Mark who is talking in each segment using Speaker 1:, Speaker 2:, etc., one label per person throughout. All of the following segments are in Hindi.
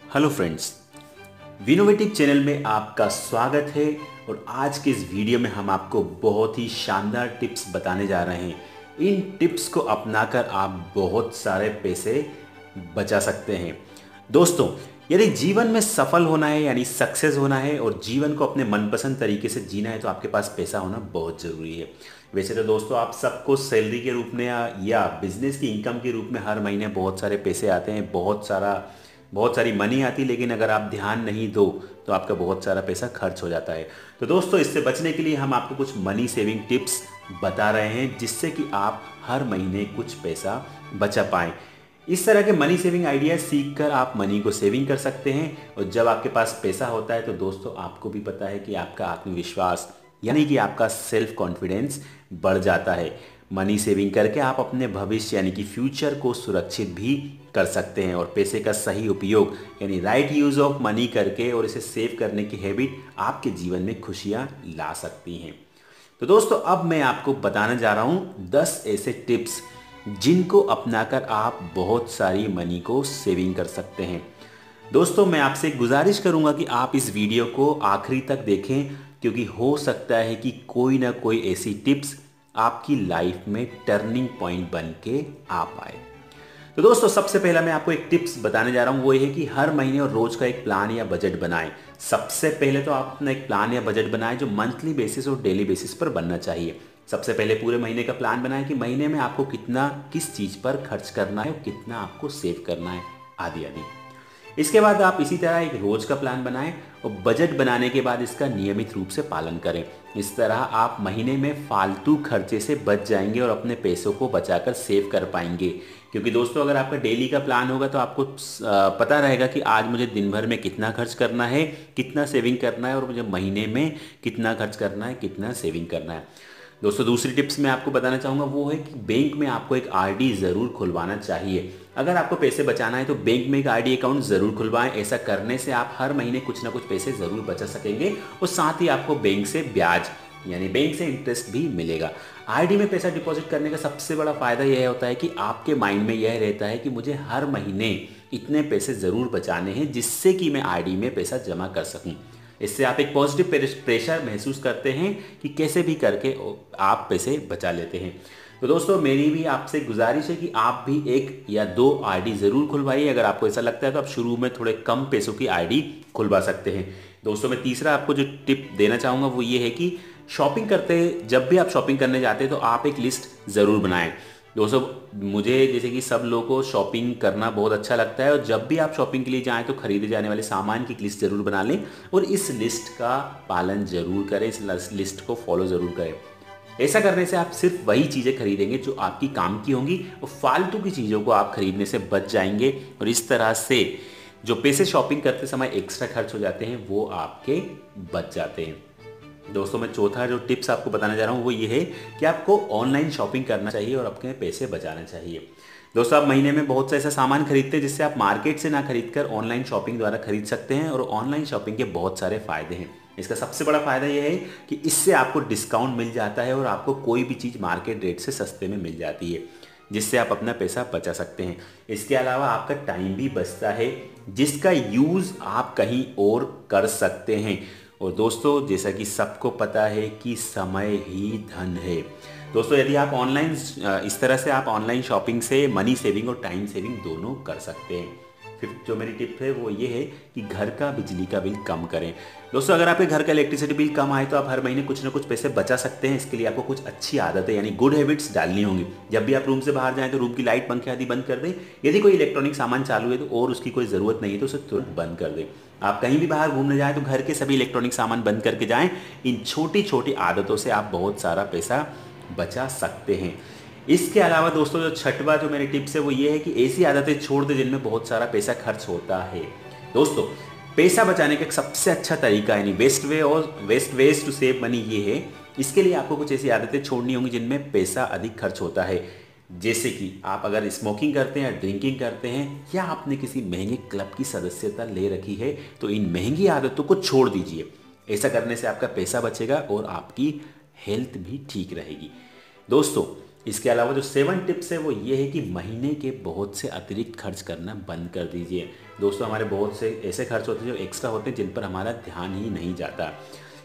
Speaker 1: हेलो फ्रेंड्स, विनोवेटिव चैनल में आपका स्वागत है। और आज के इस वीडियो में हम आपको बहुत ही शानदार टिप्स बताने जा रहे हैं। इन टिप्स को अपनाकर आप बहुत सारे पैसे बचा सकते हैं। दोस्तों, यदि जीवन में सफल होना है यानी सक्सेस होना है और जीवन को अपने मनपसंद तरीके से जीना है तो आपके पास पैसा होना बहुत ज़रूरी है। वैसे तो दोस्तों, आप सबको सैलरी के रूप में या बिजनेस की इनकम के रूप में हर महीने बहुत सारे पैसे आते हैं, बहुत सारी मनी आती है। लेकिन अगर आप ध्यान नहीं दो तो आपका बहुत सारा पैसा खर्च हो जाता है। तो दोस्तों, इससे बचने के लिए हम आपको कुछ मनी सेविंग टिप्स बता रहे हैं जिससे कि आप हर महीने कुछ पैसा बचा पाएं। इस तरह के मनी सेविंग आइडियाज सीखकर आप मनी को सेविंग कर सकते हैं। और जब आपके पास पैसा होता है तो दोस्तों, आपको भी पता है कि आपका आत्मविश्वास यानी कि आपका सेल्फ कॉन्फिडेंस बढ़ जाता है। मनी सेविंग करके आप अपने भविष्य यानी कि फ्यूचर को सुरक्षित भी कर सकते हैं। और पैसे का सही उपयोग यानी राइट यूज ऑफ मनी करके और इसे सेव करने की हैबिट आपके जीवन में खुशियां ला सकती हैं। तो दोस्तों, अब मैं आपको बताने जा रहा हूं 10 ऐसे टिप्स जिनको अपनाकर आप बहुत सारी मनी को सेविंग कर सकते हैं। दोस्तों, मैं आपसे गुजारिश करूंगा कि आप इस वीडियो को आखिरी तक देखें, क्योंकि हो सकता है कि कोई ना कोई ऐसी टिप्स आपकी लाइफ में टर्निंग पॉइंट बन के आ पाए। तो दोस्तों, सबसे पहला मैं आपको एक टिप्स बताने जा रहा हूं, वो ये है कि हर महीने और रोज का एक प्लान या बजट बनाएं। सबसे पहले तो आप अपना एक प्लान या बजट बनाएं जो मंथली बेसिस और डेली बेसिस पर बनना चाहिए। सबसे पहले पूरे महीने का प्लान बनाएं कि महीने में आपको कितना किस चीज पर खर्च करना है और कितना आपको सेव करना है, आदि आदि। इसके बाद आप इसी तरह एक रोज का प्लान बनाएं और बजट बनाने के बाद इसका नियमित रूप से पालन करें। इस तरह आप महीने में फालतू खर्चे से बच जाएंगे और अपने पैसों को बचाकर सेव कर पाएंगे। क्योंकि दोस्तों, अगर आपका डेली का प्लान होगा तो आपको पता रहेगा कि आज मुझे दिन भर में कितना खर्च करना है, कितना सेविंग करना है, और मुझे महीने में कितना खर्च करना है, कितना सेविंग करना है। दोस्तों, दूसरी टिप्स मैं आपको बताना चाहूँगा वो है कि बैंक में आपको एक आरडी ज़रूर खुलवाना चाहिए। अगर आपको पैसे बचाना है तो बैंक में एक आरडी अकाउंट ज़रूर खुलवाएं। ऐसा करने से आप हर महीने कुछ ना कुछ पैसे ज़रूर बचा सकेंगे और साथ ही आपको बैंक से ब्याज यानी बैंक से इंटरेस्ट भी मिलेगा। आरडी में पैसा डिपॉजिट करने का सबसे बड़ा फ़ायदा यह होता है कि आपके माइंड में यह रहता है कि मुझे हर महीने इतने पैसे ज़रूर बचाने हैं जिससे कि मैं आरडी में पैसा जमा कर सकूँ। इससे आप एक पॉजिटिव प्रेशर महसूस करते हैं कि कैसे भी करके आप पैसे बचा लेते हैं। तो दोस्तों, मेरी भी आपसे गुजारिश है कि आप भी एक या दो आरडी ज़रूर खुलवाइए। अगर आपको ऐसा लगता है तो आप शुरू में थोड़े कम पैसों की आरडी खुलवा सकते हैं। दोस्तों, मैं तीसरा आपको जो टिप देना चाहूँगा वो ये है कि शॉपिंग करते जब भी आप शॉपिंग करने जाते हैं तो आप एक लिस्ट ज़रूर बनाएं। दोस्तों, मुझे जैसे कि सब लोगों को शॉपिंग करना बहुत अच्छा लगता है, और जब भी आप शॉपिंग के लिए जाएं तो खरीदे जाने वाले सामान की लिस्ट ज़रूर बना लें और इस लिस्ट का पालन ज़रूर करें, इस लिस्ट को फॉलो ज़रूर करें। ऐसा करने से आप सिर्फ वही चीज़ें खरीदेंगे जो आपकी काम की होंगी और फालतू की चीज़ों को आप खरीदने से बच जाएंगे। और इस तरह से जो पैसे शॉपिंग करते समय एक्स्ट्रा खर्च हो जाते हैं वो आपके बच जाते हैं। दोस्तों, मैं चौथा जो टिप्स आपको बताने जा रहा हूँ वो ये है कि आपको ऑनलाइन शॉपिंग करना चाहिए और अपने पैसे बचाना चाहिए। दोस्तों, आप महीने में बहुत सा ऐसा सामान खरीदते हैं जिससे आप मार्केट से ना खरीदकर ऑनलाइन शॉपिंग द्वारा खरीद सकते हैं। और ऑनलाइन शॉपिंग के बहुत सारे फायदे हैं। इसका सबसे बड़ा फायदा यह है कि इससे आपको डिस्काउंट मिल जाता है और आपको कोई भी चीज़ मार्केट रेट से सस्ते में मिल जाती है, जिससे आप अपना पैसा बचा सकते हैं। इसके अलावा आपका टाइम भी बचता है जिसका यूज़ आप कहीं और कर सकते हैं। और दोस्तों, जैसा कि सबको पता है कि समय ही धन है। दोस्तों, यदि आप ऑनलाइन इस तरह से आप ऑनलाइन शॉपिंग से मनी सेविंग और टाइम सेविंग दोनों कर सकते हैं। फिर जो मेरी टिप है वो ये है कि घर का बिजली का बिल कम करें। दोस्तों, अगर आपके घर का इलेक्ट्रिसिटी बिल कम आए तो आप हर महीने कुछ ना कुछ पैसे बचा सकते हैं। इसके लिए आपको कुछ अच्छी आदतें यानी गुड हैबिट्स डालनी होंगी। जब भी आप रूम से बाहर जाएं तो रूम की लाइट, पंखे आदि बंद कर दें। यदि कोई इलेक्ट्रॉनिक सामान चालू है तो और उसकी कोई ज़रूरत नहीं है तो उसे तुरंत बंद कर दें। आप कहीं भी बाहर घूमने जाएं तो घर के सभी इलेक्ट्रॉनिक सामान बंद करके जाएं। इन छोटी छोटी आदतों से आप बहुत सारा पैसा बचा सकते हैं। इसके अलावा दोस्तों, जो छठवां जो मेरी टिप्स है वो ये है कि ऐसी आदतें छोड़ दें जिनमें बहुत सारा पैसा खर्च होता है। दोस्तों, पैसा बचाने का एक सबसे अच्छा तरीका यानी best ways to save money ये है। इसके लिए आपको कुछ ऐसी आदतें छोड़नी होंगी जिनमें पैसा अधिक खर्च होता है। जैसे कि आप अगर स्मोकिंग करते हैं या ड्रिंकिंग करते हैं या आपने किसी महंगे क्लब की सदस्यता ले रखी है तो इन महंगी आदतों को छोड़ दीजिए। ऐसा करने से आपका पैसा बचेगा और आपकी हेल्थ भी ठीक रहेगी। दोस्तों, इसके अलावा जो 7 टिप्स है वो ये है कि महीने के बहुत से अतिरिक्त खर्च करना बंद कर दीजिए। दोस्तों हमारे बहुत से ऐसे खर्च होते हैं जो एक्स्ट्रा होते हैं जिन पर हमारा ध्यान ही नहीं जाता।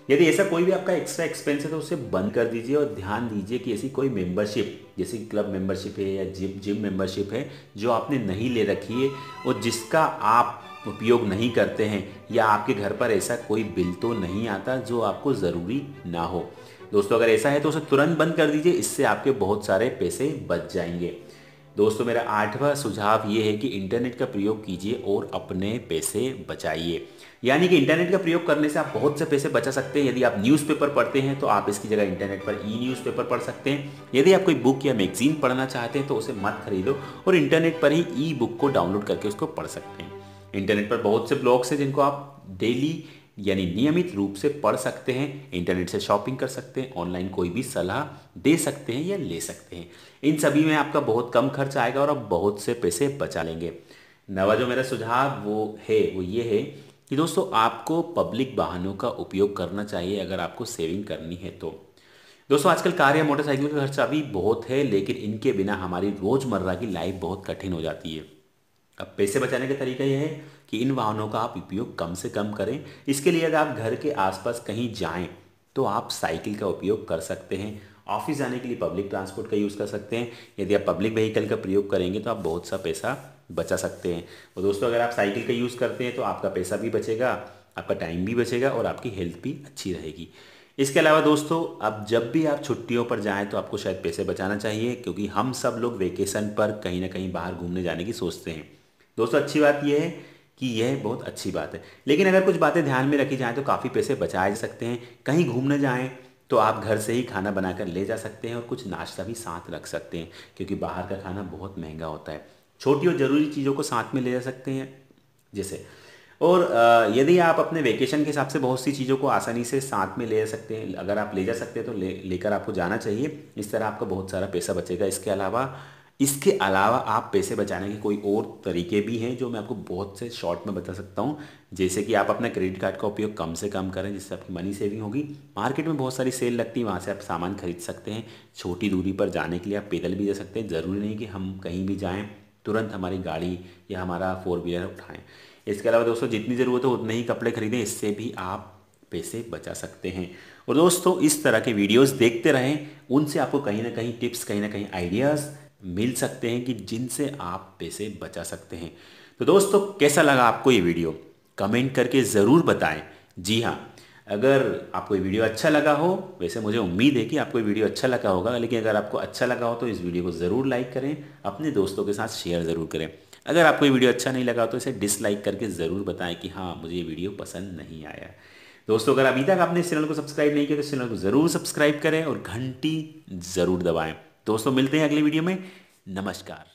Speaker 1: यदि ऐसा कोई भी आपका एक्स्ट्रा एक्सपेंस है तो उसे बंद कर दीजिए और ध्यान दीजिए कि ऐसी कोई मेंबरशिप, जैसे क्लब मेंबरशिप है या जिम मेंबरशिप है जो आपने नहीं ले रखी है और जिसका आप उपयोग नहीं करते हैं, या आपके घर पर ऐसा कोई बिल तो नहीं आता जो आपको ज़रूरी ना हो। दोस्तों अगर ऐसा है तो उसे तुरंत बंद कर दीजिए, इससे आपके बहुत सारे पैसे बच जाएंगे। दोस्तों मेरा 8वां सुझाव ये है कि इंटरनेट का प्रयोग कीजिए और अपने पैसे बचाइए। यानी कि इंटरनेट का प्रयोग करने से आप बहुत से पैसे बचा सकते हैं। यदि आप न्यूज़पेपर पढ़ते हैं तो आप इसकी जगह इंटरनेट पर ई न्यूज़पेपर पढ़ सकते हैं। यदि आप कोई बुक या मैगजीन पढ़ना चाहते हैं तो उसे मत खरीदो और इंटरनेट पर ही ई बुक को डाउनलोड करके उसको पढ़ सकते हैं। इंटरनेट पर बहुत से ब्लॉग्स हैं जिनको आप डेली यानी नियमित रूप से पढ़ सकते हैं। इंटरनेट से शॉपिंग कर सकते हैं, ऑनलाइन कोई भी सलाह दे सकते हैं या ले सकते हैं। इन सभी में आपका बहुत कम खर्च आएगा और आप बहुत से पैसे बचा लेंगे। 9वां जो मेरा सुझाव वो ये है कि दोस्तों आपको पब्लिक वाहनों का उपयोग करना चाहिए अगर आपको सेविंग करनी है तो। दोस्तों आजकल कार या मोटरसाइकिल का खर्चा भी बहुत है, लेकिन इनके बिना हमारी रोज़मर्रा की लाइफ बहुत कठिन हो जाती है। अब पैसे बचाने का तरीका यह है कि इन वाहनों का आप उपयोग कम से कम करें। इसके लिए अगर आप घर के आसपास कहीं जाएं तो आप साइकिल का उपयोग कर सकते हैं। ऑफिस जाने के लिए पब्लिक ट्रांसपोर्ट का यूज़ कर सकते हैं। यदि आप पब्लिक व्हीकल का प्रयोग करेंगे तो आप बहुत सा पैसा बचा सकते हैं। और दोस्तों अगर आप साइकिल का यूज़ करते हैं तो आपका पैसा भी बचेगा, आपका टाइम भी बचेगा और आपकी हेल्थ भी अच्छी रहेगी। इसके अलावा दोस्तों अब जब भी आप छुट्टियों पर जाएं तो आपको शायद पैसे बचाना चाहिए, क्योंकि हम सब लोग वेकेशन पर कहीं ना कहीं बाहर घूमने जाने की सोचते हैं। दोस्तों अच्छी बात यह है कि यह बहुत अच्छी बात है, लेकिन अगर कुछ बातें ध्यान में रखी जाएं तो काफ़ी पैसे बचाए जा सकते हैं। कहीं घूमने जाएं तो आप घर से ही खाना बनाकर ले जा सकते हैं और कुछ नाश्ता भी साथ रख सकते हैं, क्योंकि बाहर का खाना बहुत महंगा होता है। छोटी और ज़रूरी चीज़ों को साथ में ले जा सकते हैं जैसे। और यदि आप अपने वेकेशन के हिसाब से बहुत सी चीज़ों को आसानी से साथ में ले जा सकते हैं, अगर आप ले जा सकते हैं तो लेकर आपको जाना चाहिए। इस तरह आपका बहुत सारा पैसा बचेगा। इसके अलावा आप पैसे बचाने के कोई और तरीके भी हैं जो मैं आपको बहुत से शॉर्ट में बता सकता हूं। जैसे कि आप अपना क्रेडिट कार्ड का उपयोग कम से कम करें, जिससे आपकी मनी सेविंग होगी। मार्केट में बहुत सारी सेल लगती है, वहाँ से आप सामान खरीद सकते हैं। छोटी दूरी पर जाने के लिए आप पैदल भी जा सकते हैं। ज़रूरी नहीं कि हम कहीं भी जाएँ तुरंत हमारी गाड़ी या हमारा 4 व्हीलर उठाएँ। इसके अलावा दोस्तों जितनी ज़रूरत है उतने ही कपड़े खरीदें, इससे भी आप पैसे बचा सकते हैं। और दोस्तों इस तरह के वीडियोस देखते रहें, उनसे आपको कहीं ना कहीं टिप्स, कहीं ना कहीं आइडियाज़ मिल सकते हैं कि जिनसे आप पैसे बचा सकते हैं। तो दोस्तों कैसा लगा आपको ये वीडियो, कमेंट करके ज़रूर बताएं। जी हाँ, अगर आपको ये वीडियो अच्छा लगा हो, वैसे मुझे उम्मीद है कि आपको ये वीडियो अच्छा लगा होगा, लेकिन अगर आपको अच्छा लगा हो तो इस वीडियो को ज़रूर लाइक करें, अपने दोस्तों के साथ शेयर ज़रूर करें। अगर आपको ये वीडियो अच्छा नहीं लगा तो इसे डिसलाइक करके ज़रूर बताएं कि हाँ मुझे ये वीडियो पसंद नहीं आया। दोस्तों अगर अभी तक आपने इस चैनल को सब्सक्राइब नहीं किया तो इस चैनल को ज़रूर सब्सक्राइब करें और घंटी ज़रूर दबाएं। दोस्तों मिलते हैं अगले वीडियो में। नमस्कार।